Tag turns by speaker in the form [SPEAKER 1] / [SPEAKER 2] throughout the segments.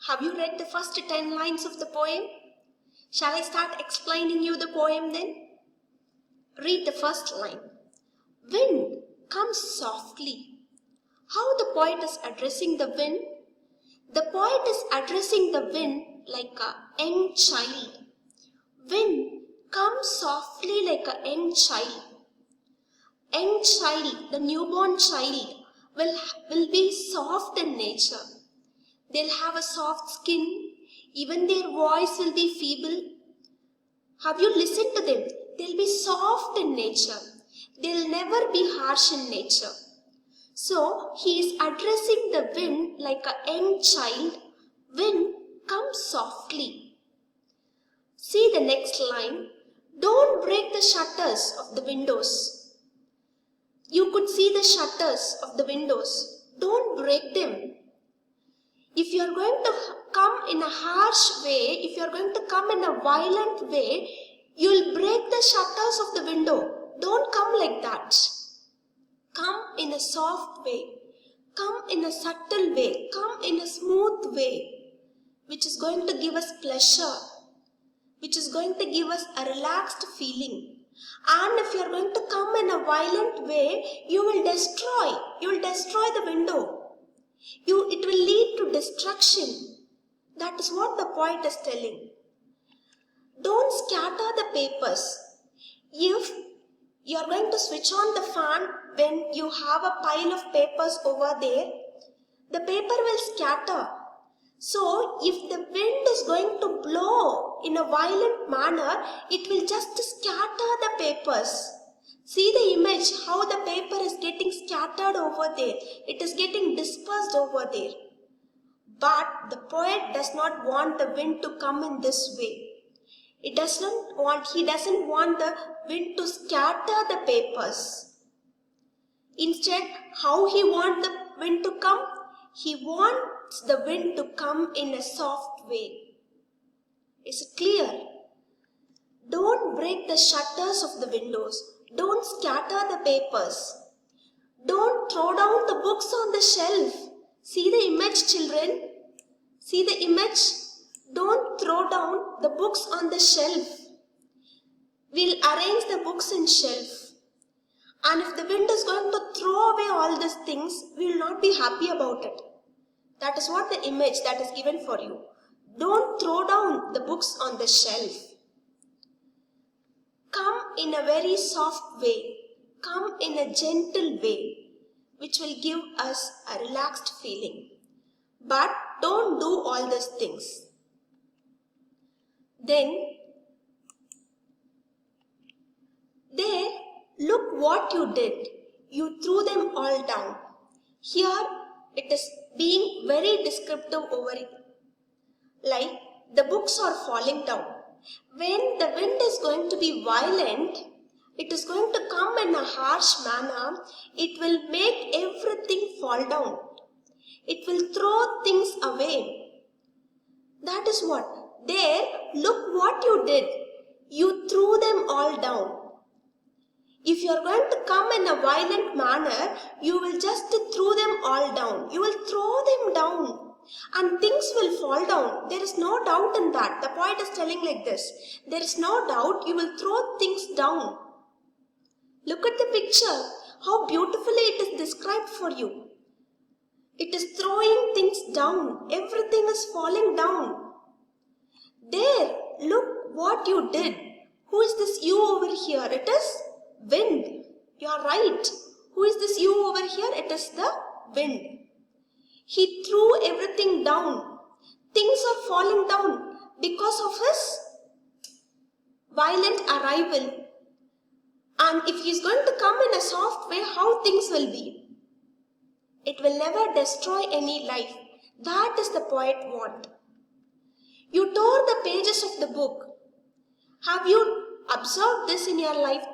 [SPEAKER 1] Have you read the first 10 lines of the poem? Shall I start explaining you the poem then? Read the first line. Wind comes softly. How the poet is addressing the wind? The poet is addressing the wind like a young child. Wind comes softly like a young child. Young child, the newborn child, will be soft in nature. They'll have a soft skin. Even their voice will be feeble. Have you listened to them? They'll be soft in nature. They'll never be harsh in nature. So, he is addressing the wind like a young child. Wind comes softly. See the next line. Don't break the shutters of the windows. You could see the shutters of the windows. Don't break them. If you are going to come in a harsh way, if you are going to come in a violent way, you will break the shutters of the window. Don't come like that. Come in a soft way. Come in a subtle way. Come in a smooth way, which is going to give us pleasure, which is going to give us a relaxed feeling. And if you are going to come in a violent way, you will destroy the window. It will lead to destruction. That is what the poet is telling. Don't scatter the papers. If you are going to switch on the fan when you have a pile of papers over there, the paper will scatter. So, if the wind is going to blow in a violent manner, it will just scatter the papers. See the image, how the paper is getting scattered over there. It is getting dispersed over there. But the poet does not want the wind to come in this way. He doesn't want the wind to scatter the papers. Instead, how he wants the wind to come? He wants the wind to come in a soft way. Is it clear? Don't break the shutters of the windows. Don't scatter the papers. Don't throw down the books on the shelf. See the image, children. See the image. Don't throw down the books on the shelf. We'll arrange the books in shelf. And if the wind is going to throw away all these things, we will not be happy about it. That is what the image that is given for you. Don't throw down the books on the shelf. Come in a very soft way. Come in a gentle way, which will give us a relaxed feeling. But don't do all these things. Then, there, look what you did. You threw them all down. Here, it is being very descriptive over it. Like, the books are falling down. When the wind is going to be violent, it is going to come in a harsh manner. It will make everything fall down. It will throw things away. That is what. There, look what you did. You threw them all down. If you are going to come in a violent manner, you will just throw them all down. You will throw them down. And things will fall down. There is no doubt in that. The poet is telling like this. There is no doubt you will throw things down. Look at the picture. How beautifully it is described for you. It is throwing things down. Everything is falling down. There, look what you did. Who is this you over here? It is wind. You are right. Who is this you over here? It is the wind. He threw everything down. Things are falling down because of his violent arrival. And if he is going to come in a soft way, how things will be? It will never destroy any life. That is the poet want. You tore the pages of the book. Have you observed this in your life?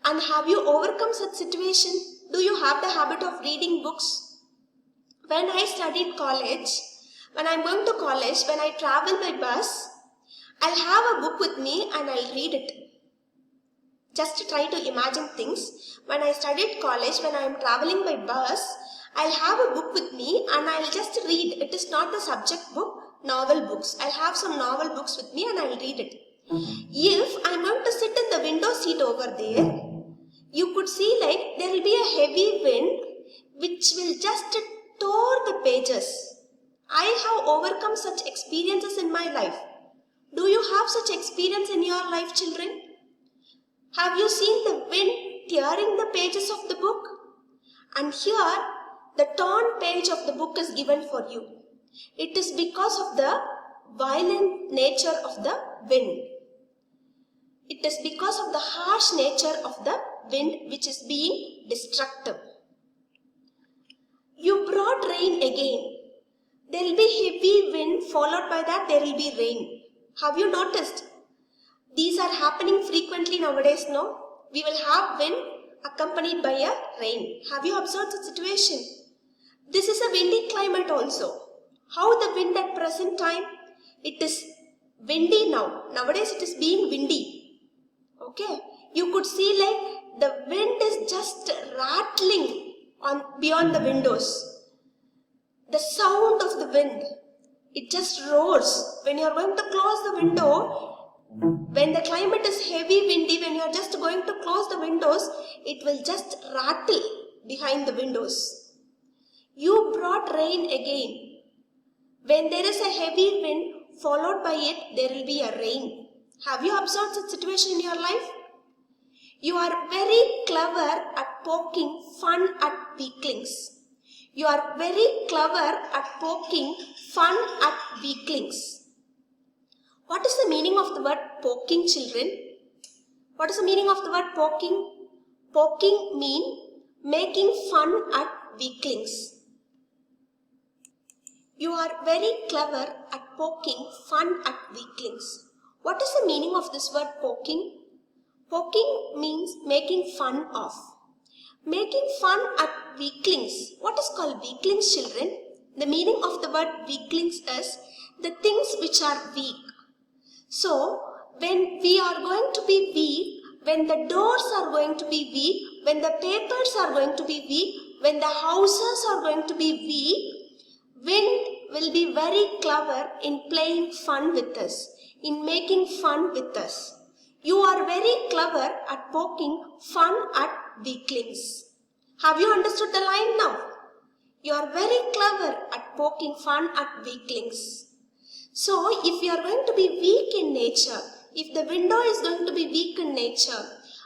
[SPEAKER 1] And have you overcome such situation? Do you have the habit of reading books? When I studied college, when I'm going to college, when I travel by bus, I'll have a book with me and I'll read it. Just to try to imagine things. When I studied college, when I'm traveling by bus, I'll have a book with me and I'll just read. It is not the subject book. novel books. I'll have some novel books with me and I'll read it. If I'm going to sit in the window seat over there, you could see like there will be a heavy wind which will just tore the pages. I have overcome such experiences in my life. Do you have such experience in your life, children? Have you seen the wind tearing the pages of the book? And here, the torn page of the book is given for you. It is because of the violent nature of the wind. It is because of the harsh nature of the wind which is being destructive. You brought rain again. There will be heavy wind, followed by that there will be rain. Have you noticed? These are happening frequently nowadays, no? We will have wind accompanied by a rain. Have you observed the situation? This is a windy climate also. How the wind at present time? It is windy now. Nowadays it is being windy. Okay. You could see like the wind is just rattling on beyond the windows. The sound of the wind, it just roars. When you are going to close the window, when the climate is heavy windy, when you are just going to close the windows, it will just rattle behind the windows. You brought rain again. When there is a heavy wind, followed by it, there will be a rain. Have you observed such situation in your life? You are very clever at poking fun at weaklings. You are very clever at poking fun at weaklings. What is the meaning of the word poking, children? What is the meaning of the word poking? Poking means making fun at weaklings. You are very clever at poking fun at weaklings. What is the meaning of this word poking? Poking means making fun of. Making fun at weaklings. What is called weaklings, children? The meaning of the word weaklings is the things which are weak. So, when we are going to be weak, when the doors are going to be weak, when the papers are going to be weak, when the houses are going to be weak, wind will be very clever in playing fun with us, in making fun with us. You are very clever at poking fun at weaklings. Have you understood the line now? You are very clever at poking fun at weaklings. So, if you are going to be weak in nature, if the window is going to be weak in nature,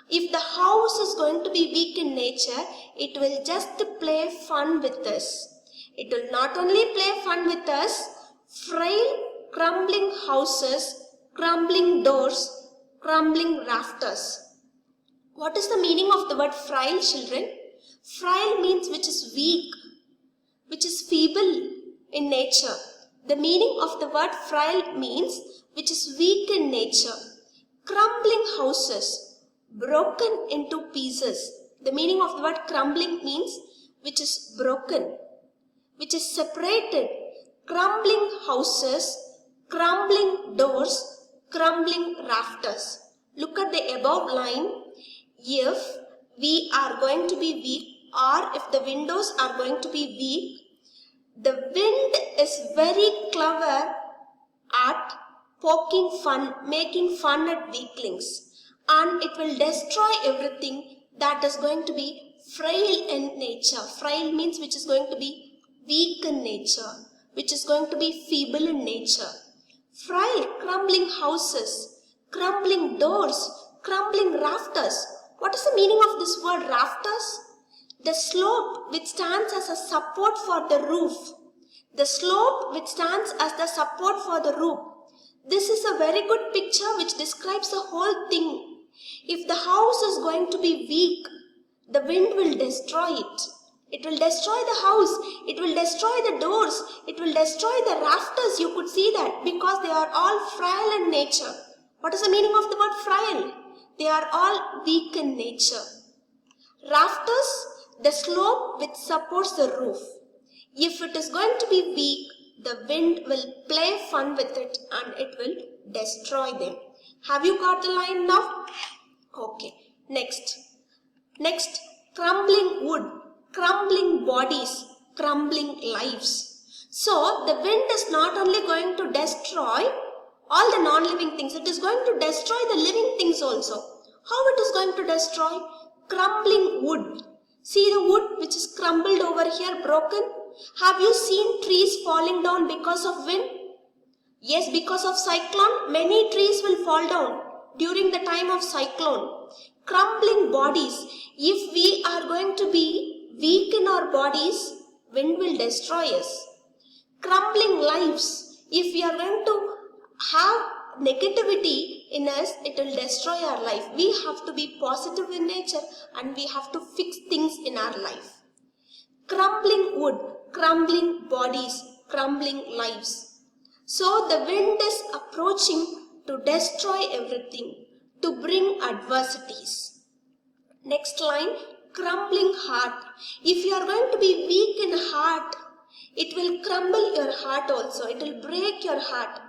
[SPEAKER 1] if the house is going to be weak in nature, it will just play fun with us. It will not only play fun with us, frail, crumbling houses, crumbling doors, crumbling rafters. What is the meaning of the word frail, children? Frail means which is weak, which is feeble in nature. The meaning of the word frail means which is weak in nature. Crumbling houses, broken into pieces. The meaning of the word crumbling means which is broken, which is separated. Crumbling houses, crumbling doors, crumbling rafters. Look at the above line. If we are going to be weak, or if the windows are going to be weak, the wind is very clever at poking fun, making fun at weaklings, and it will destroy everything that is going to be frail in nature. Frail means which is going to be weak in nature, which is going to be feeble in nature. Frail, crumbling houses, crumbling doors, crumbling rafters. What is the meaning of this word rafters? The slope which stands as a support for the roof. The slope which stands as the support for the roof. This is a very good picture which describes the whole thing. If the house is going to be weak, the wind will destroy it. It will destroy the house. It will destroy the doors. It will destroy the rafters. You could see that because they are all frail in nature. What is the meaning of the word frail? They are all weak in nature. Rafters, the slope which supports the roof. If it is going to be weak, the wind will play fun with it and it will destroy them. Have you got the line now? Okay. Next, crumbling wood, crumbling bodies, crumbling lives. So the wind is not only going to destroy all the non-living things, it is going to destroy the living things also. How it is going to destroy? Crumbling wood. See the wood which is crumbled over here, broken. Have you seen trees falling down because of wind? Yes, because of cyclone, many trees will fall down during the time of cyclone. Crumbling bodies. If we are going to be weak in our bodies, wind will destroy us. Crumbling lives. If we are going to have negativity in us, it will destroy our life. We have to be positive in nature and we have to fix things in our life. Crumbling wood, crumbling bodies, crumbling lives. So the wind is approaching to destroy everything, to bring adversities. Next line, crumbling heart. If you are going to be weak in heart, it will crumble your heart also. It will break your heart.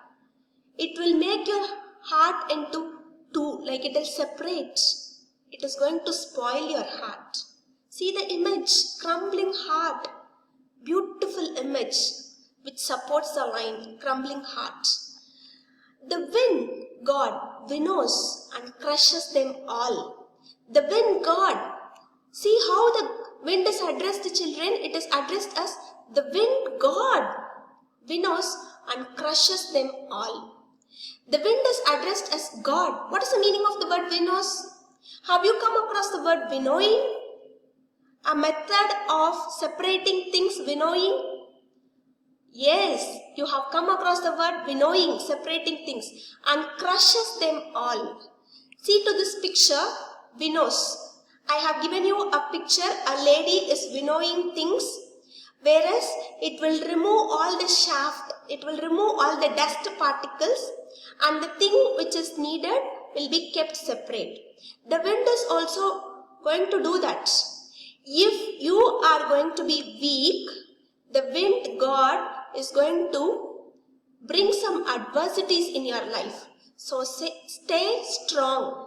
[SPEAKER 1] It will make your heart into two, like it will separate. It is going to spoil your heart. See the image, crumbling heart. Beautiful image which supports the line, crumbling heart. The wind God winnows and crushes them all. The wind God. See how the wind is addressed to children. It is addressed as the wind God winnows and crushes them all. The wind is addressed as God. What is the meaning of the word winnows? Have you come across the word winnowing? A method of separating things, winnowing? Yes, you have come across the word winnowing, separating things, and crushes them all. See to this picture, winnows. I have given you a picture, a lady is winnowing things, whereas it will remove all the shaft, it will remove all the dust particles, and the thing which is needed will be kept separate. The wind is also going to do that. If you are going to be weak, the wind God is going to bring some adversities in your life. So stay strong.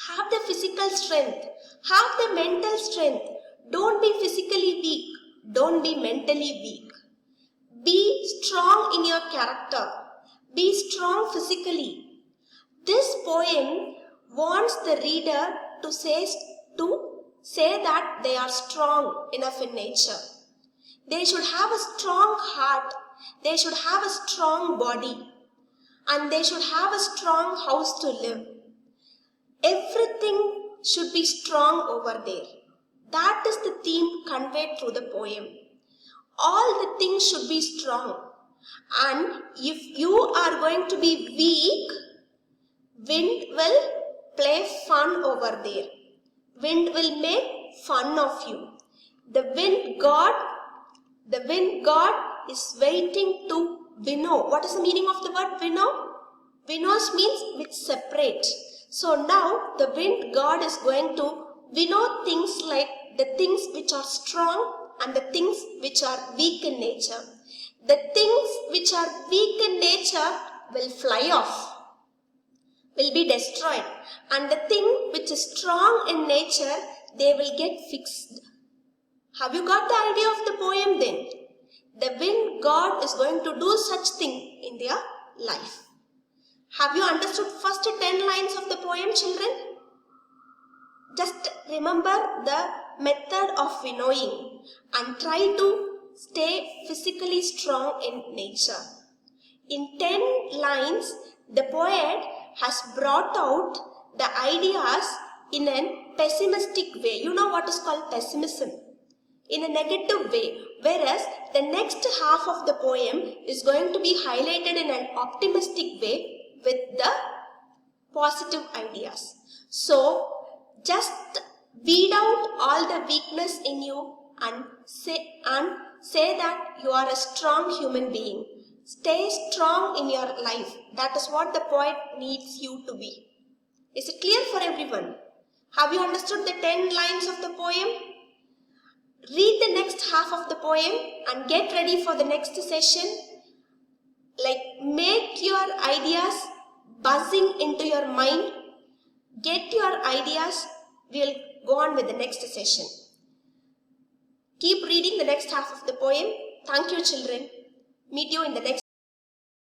[SPEAKER 1] Have the physical strength. Have the mental strength. Don't be physically weak. Don't be mentally weak. Be strong in your character. Be strong physically. This poem wants the reader to say that they are strong enough in nature. They should have a strong heart. They should have a strong body. And they should have a strong house to live. Everything should be strong over there. That is the theme conveyed through the poem. All the things should be strong. And if you are going to be weak, wind will play fun over there. Wind will make fun of you. The wind God is waiting to winnow. What is the meaning of the word winnow? Winnows means which separate. So now the wind God is going to winnow things like the things which are strong and the things which are weak in nature. The things which are weak in nature will fly off, will be destroyed. And the thing which is strong in nature, they will get fixed. Have you got the idea of the poem then? The wind God is going to do such thing in their life. Have you understood first 10 lines of the poem, children? Just remember the method of winnowing and try to stay physically strong in nature. In 10 lines, the poet has brought out the ideas in a pessimistic way. You know what is called pessimism? In a negative way. Whereas the next half of the poem is going to be highlighted in an optimistic way with the positive ideas. So just weed out all the weakness in you and say that you are a strong human being. Stay strong in your life. That is what the poet needs you to be. Is it clear for everyone? Have you understood the 10 lines of the poem? Read the next half of the poem and get ready for the next session. Like, make your ideas buzzing into your mind. Get your ideas. We'll go on with the next session. Keep reading the next half of the poem. Thank you, children. Meet you in the next